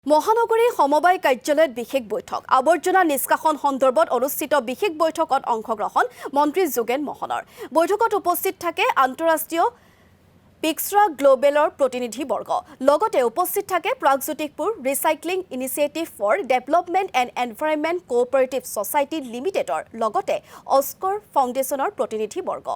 মহানগৰী সমবায় কাৰ্যালয়ত বিশেষ বৈঠক আৱৰ্জনা নিষ্কাশন সন্দৰ্ভত অনুষ্ঠিত বিশেষ বৈঠকত অংশগ্ৰহণ মন্ত্ৰী যোগেন মহনৰ বৈঠকত উপস্থিত থাকে আন্তঃৰাষ্ট্ৰীয় পিক্সৰা গ্লোবেলৰ প্ৰতিনিধিবৰ্গ লগতে উপস্থিত থাকে Pragjyotishpur recycling initiative for development and environment cooperative society লিমিটেডৰ লগতে অস্কৰ ফাউণ্ডেশ্যনৰ প্ৰতিনিধিবৰ্গ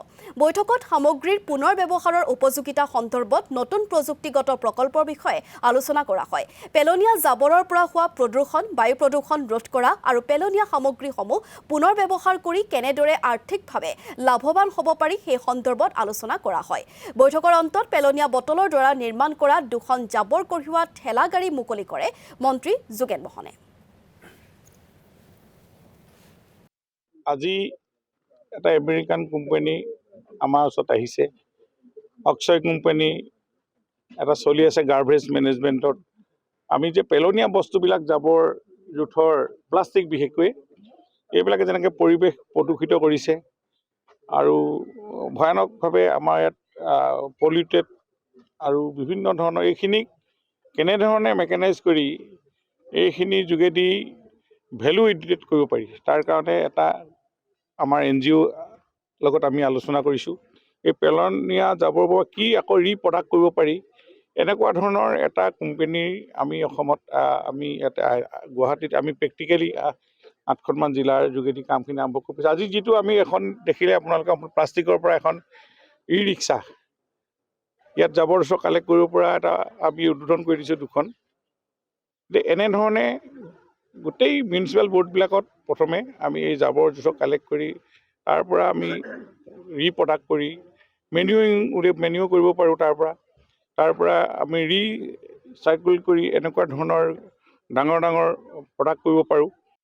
বৈঠকত সামগ্ৰীৰ পুনৰ ব্যৱহাৰৰ উপযোগিতা সন্দৰ্ভত নতুন প্ৰযুক্তিগত প্ৰকল্পৰ বিষয়ে আলোচনা কৰা হয় পেলনীয়া জাবৰৰ পৰা হোৱা প্ৰদূষণ বায়ু প্ৰদূষণ ৰোধ কৰা আৰু পেলনীয়া সামগ্ৰীসমূহ পুনৰ ব্যৱহাৰ কৰি কেনেদৰে আৰ্থিকভাৱে লাভৱান হ'ব পাৰি সেই সন্দৰ্ভত আলোচনা কৰা হয় বৈঠকৰ পেলনীয়া বটলৰ দ্বাৰা নিৰ্মাণ কৰা দুখন জাবৰ কঢ়িওৱা ঠেলা গাড়ী মুকলি কৰে মন্ত্ৰী যোগেন মহনে আজি এটা আমেৰিকান কোম্পানী আমাৰ ওচৰত আহিছে অক্ষয় কোম্পানী এটা চলি আছে গাৰ্বেজ মেনেজমেণ্টত আমি যে পেলনীয়া বস্তুবিলাক জাবৰ জোথৰ প্লাষ্টিক বিশেষকৈ এইবিলাকে যেনেকৈ পৰিৱেশ প্ৰদূষিত কৰিছে আৰু ভয়ানকভাৱে আমাৰ ইয়াত পলিউটেড আৰু বিভিন্ন ধৰণৰ এইখিনিক কেনেধৰণে মেকানাইজ কৰি এইখিনিৰ যোগেদি ভেলু এডিটেড কৰিব পাৰি তাৰ কাৰণে এটা আমাৰ NGO লগত আমি আলোচনা কৰিছোঁ এই পেলনীয়া জাবৰ পৰা কি আকৌ ৰিপ্ৰডাক্ট কৰিব পাৰি এনেকুৱা ধৰণৰ এটা কোম্পানী আমি অসমত আমি গুৱাহাটীত আমি প্ৰেক্টিকেলি 8খনমান জিলাৰ যোগেদি কামখিনি আৰম্ভ কৰিছোঁ আজি যিটো আমি এখন দেখিলে আপোনালোকে প্লাষ্টিকৰ পৰা এখন ই-ৰিক্সা ইয়াত জাবৰ জোথৰ কালেক্ট কৰিব পৰা এটা আমি উদ্বোধন কৰি দিছোঁ দুখন এনেধৰণে গোটেই মিউনিচিপাল বৰ্ডবিলাকত প্ৰথমে আমি এই জাবৰ জোথৰ কালেক্ট কৰি তাৰ পৰা আমি ৰিপ্ৰডাক্ট কৰি মেনিউ কৰিব পাৰোঁ তাৰ পৰা আমি ৰিচাইকেল কৰি এনেকুৱা ধৰণৰ ডাঙৰ প্ৰডাক্ট কৰিব পাৰোঁ